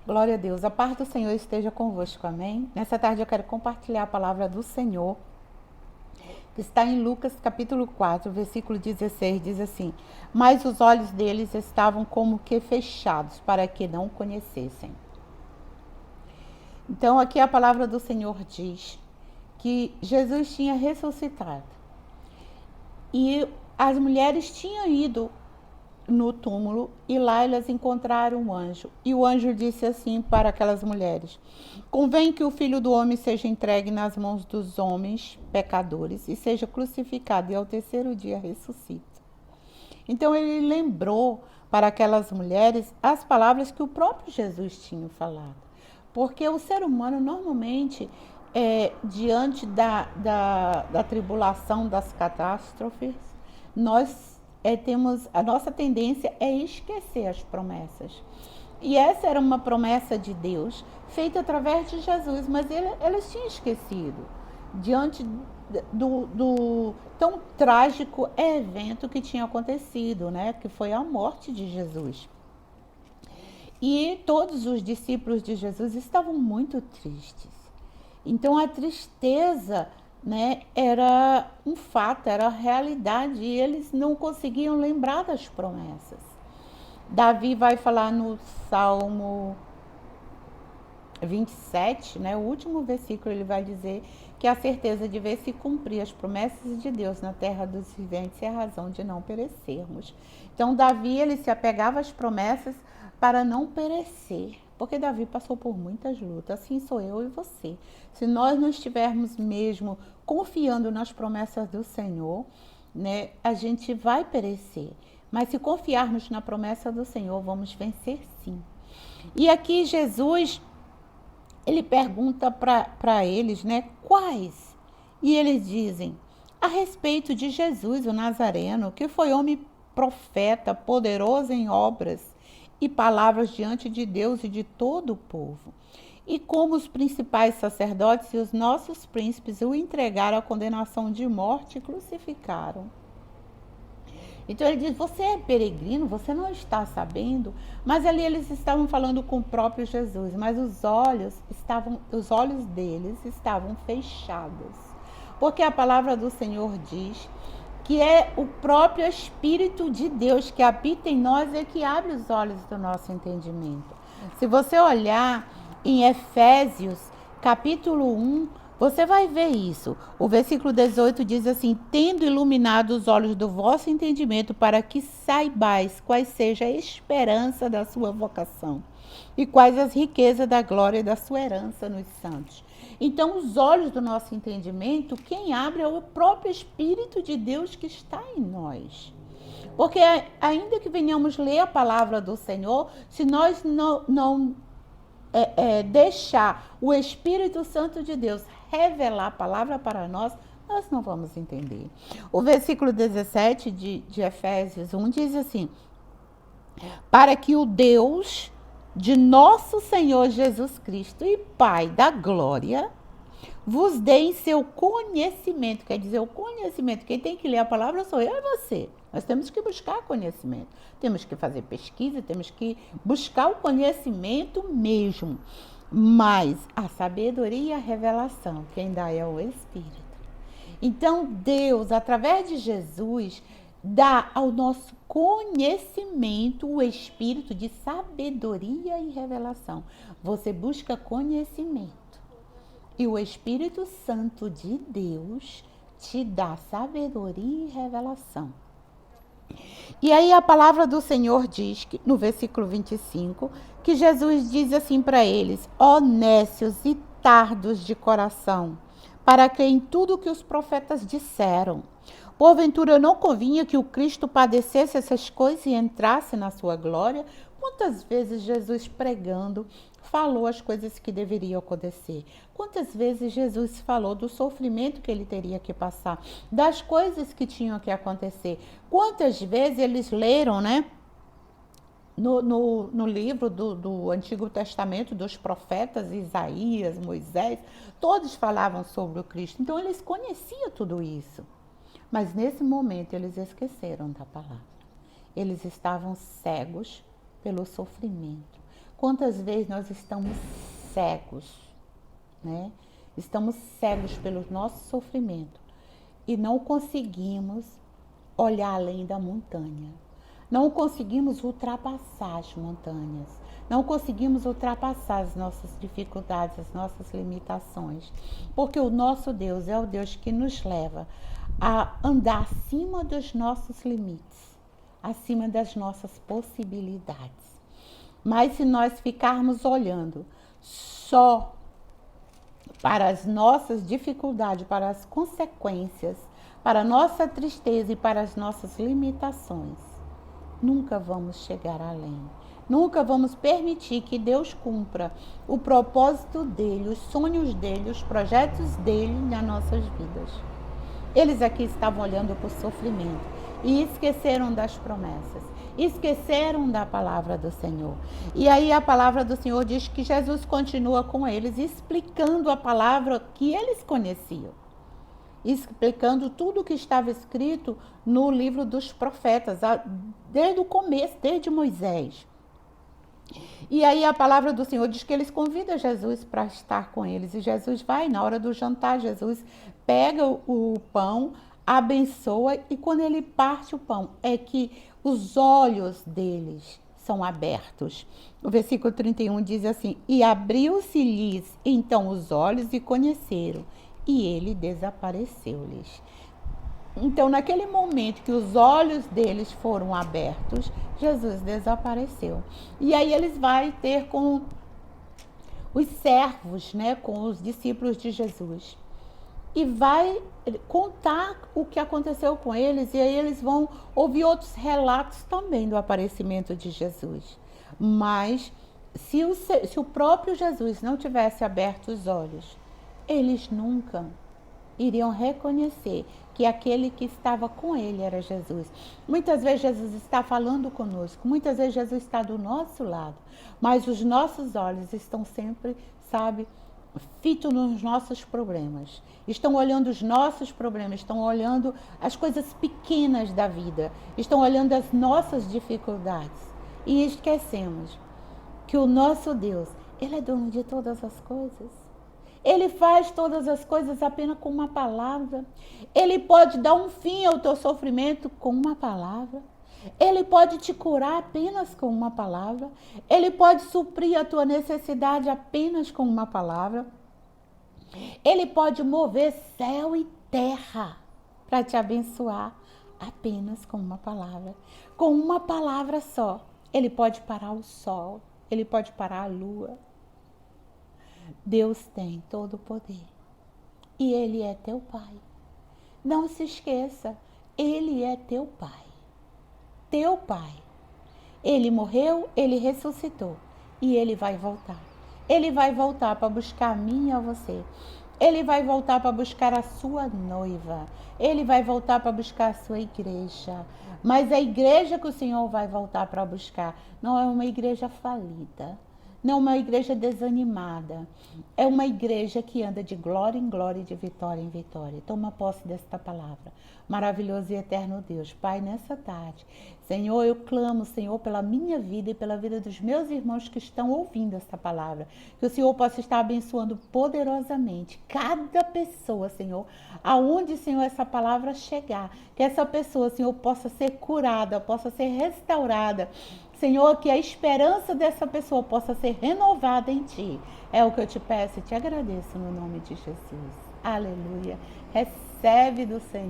Glória a Deus. A paz do Senhor esteja convosco, amém? Nessa tarde eu quero compartilhar a palavra do Senhor, que está em Lucas capítulo 4, versículo 16, diz assim: Mas os olhos deles estavam como que fechados, para que não o conhecessem. Então aqui a palavra do Senhor diz que Jesus tinha ressuscitado. E as mulheres tinham ido no túmulo e lá elas encontraram um anjo. E o anjo disse assim para aquelas mulheres: Convém que o Filho do Homem seja entregue nas mãos dos homens pecadores e seja crucificado e ao terceiro dia ressuscita. Então ele lembrou para aquelas mulheres as palavras que o próprio Jesus tinha falado. Porque o ser humano normalmente, diante da tribulação, das catástrofes, nós temos, a nossa tendência é esquecer as promessas. E essa era uma promessa de Deus, feita através de Jesus, mas eles tinham esquecido, diante do tão trágico evento que tinha acontecido, né? Que foi a morte de Jesus. E todos os discípulos de Jesus estavam muito tristes. Então a tristeza, né, era um fato, era a realidade, e eles não conseguiam lembrar das promessas. Davi vai falar no Salmo 27, né, o último versículo, ele vai dizer que a certeza de ver se cumprir as promessas de Deus na terra dos viventes é a razão de não perecermos. Então Davi, ele se apegava às promessas para não perecer, porque Davi passou por muitas lutas, assim sou eu e você. Se nós não estivermos mesmo confiando nas promessas do Senhor, né, a gente vai perecer. Mas se confiarmos na promessa do Senhor, vamos vencer sim. E aqui Jesus, ele pergunta para eles, né, quais? E eles dizem, a respeito de Jesus, o Nazareno, que foi homem profeta, poderoso em obras e palavras diante de Deus e de todo o povo. E como os principais sacerdotes e os nossos príncipes o entregaram à condenação de morte e crucificaram. Então ele diz, você é peregrino, você não está sabendo, mas ali eles estavam falando com o próprio Jesus, mas os olhos deles estavam fechados. Porque a palavra do Senhor diz que é o próprio Espírito de Deus que habita em nós e que abre os olhos do nosso entendimento. Se você olhar em Efésios, capítulo 1, você vai ver isso. O versículo 18 diz assim: tendo iluminado os olhos do vosso entendimento, para que saibais quais seja a esperança da sua vocação e quais as riquezas da glória da sua herança nos santos. Então, os olhos do nosso entendimento, quem abre é o próprio Espírito de Deus que está em nós. Porque ainda que venhamos ler a palavra do Senhor, se nós não deixar o Espírito Santo de Deus revelar a palavra para nós, nós não vamos entender. O versículo 17 de Efésios 1 diz assim: para que o Deus de nosso Senhor Jesus Cristo e Pai da glória vos dê em seu conhecimento. Quer dizer, o conhecimento, quem tem que ler a palavra sou eu e você. Nós temos que buscar conhecimento. Temos que fazer pesquisa, temos que buscar o conhecimento mesmo. Mas a sabedoria e a revelação, quem dá é o Espírito. Então, Deus, através de Jesus, dá ao nosso conhecimento o espírito de sabedoria e revelação. Você busca conhecimento. E o Espírito Santo de Deus te dá sabedoria e revelação. E aí a palavra do Senhor diz, que, no versículo 25, que Jesus diz assim para eles: ó nécios e tardos de coração, para crer em tudo que os profetas disseram. Porventura não convinha que o Cristo padecesse essas coisas e entrasse na sua glória? Quantas vezes Jesus pregando falou as coisas que deveriam acontecer? Quantas vezes Jesus falou do sofrimento que ele teria que passar, das coisas que tinham que acontecer? Quantas vezes eles leram, né? No livro do Antigo Testamento, dos profetas, Isaías, Moisés, todos falavam sobre o Cristo. Então eles conheciam tudo isso. Mas nesse momento eles esqueceram da palavra. Eles estavam cegos pelo sofrimento. Quantas vezes nós estamos cegos, né? Estamos cegos pelo nosso sofrimento e não conseguimos olhar além da montanha. Não conseguimos ultrapassar as montanhas. Não conseguimos ultrapassar as nossas dificuldades, as nossas limitações. Porque o nosso Deus é o Deus que nos leva a andar acima dos nossos limites, acima das nossas possibilidades. Mas se nós ficarmos olhando só para as nossas dificuldades, para as consequências, para a nossa tristeza e para as nossas limitações, nunca vamos chegar além. Nunca vamos permitir que Deus cumpra o propósito dele, os sonhos dele, os projetos dele nas nossas vidas. Eles aqui estavam olhando para o sofrimento e esqueceram das promessas, esqueceram da palavra do Senhor. E aí a palavra do Senhor diz que Jesus continua com eles, explicando a palavra que eles conheciam, explicando tudo o que estava escrito no livro dos profetas, desde o começo, desde Moisés. E aí a palavra do Senhor diz que eles convidam Jesus para estar com eles. E Jesus vai, na hora do jantar, Jesus pega o pão, abençoa, e quando ele parte o pão, é que os olhos deles são abertos. O versículo 31 diz assim: e abriu-se-lhes então os olhos e conheceram, e ele desapareceu-lhes. Então, naquele momento que os olhos deles foram abertos, Jesus desapareceu. E aí eles vão ter com os servos, né, com os discípulos de Jesus. E vai contar o que aconteceu com eles, e aí eles vão ouvir outros relatos também do aparecimento de Jesus. Mas se o próprio Jesus não tivesse aberto os olhos, eles nunca iriam reconhecer que aquele que estava com ele era Jesus. Muitas vezes Jesus está falando conosco, muitas vezes Jesus está do nosso lado, mas os nossos olhos estão sempre, fitos nos nossos problemas. Estão olhando os nossos problemas, estão olhando as coisas pequenas da vida, estão olhando as nossas dificuldades. E esquecemos que o nosso Deus, ele é dono de todas as coisas. Ele faz todas as coisas apenas com uma palavra. Ele pode dar um fim ao teu sofrimento com uma palavra. Ele pode te curar apenas com uma palavra. Ele pode suprir a tua necessidade apenas com uma palavra. Ele pode mover céu e terra para te abençoar apenas com uma palavra. Com uma palavra só. Ele pode parar o sol. Ele pode parar a lua. Deus tem todo o poder e Ele é teu Pai. Não se esqueça, Ele é teu Pai. Teu Pai. Ele morreu, Ele ressuscitou e Ele vai voltar. Ele vai voltar para buscar a mim e a você. Ele vai voltar para buscar a sua noiva. Ele vai voltar para buscar a sua igreja. Mas a igreja que o Senhor vai voltar para buscar não é uma igreja falida. Não é uma igreja desanimada. É uma igreja que anda de glória em glória e de vitória em vitória. Toma posse desta palavra. Maravilhoso e eterno Deus. Pai, nessa tarde, Senhor, eu clamo, Senhor, pela minha vida e pela vida dos meus irmãos que estão ouvindo esta palavra. Que o Senhor possa estar abençoando poderosamente cada pessoa, Senhor, aonde, Senhor, essa palavra chegar. Que essa pessoa, Senhor, possa ser curada, possa ser restaurada. Senhor, que a esperança dessa pessoa possa ser renovada em Ti. É o que eu te peço e te agradeço no nome de Jesus. Aleluia. Recebe do Senhor.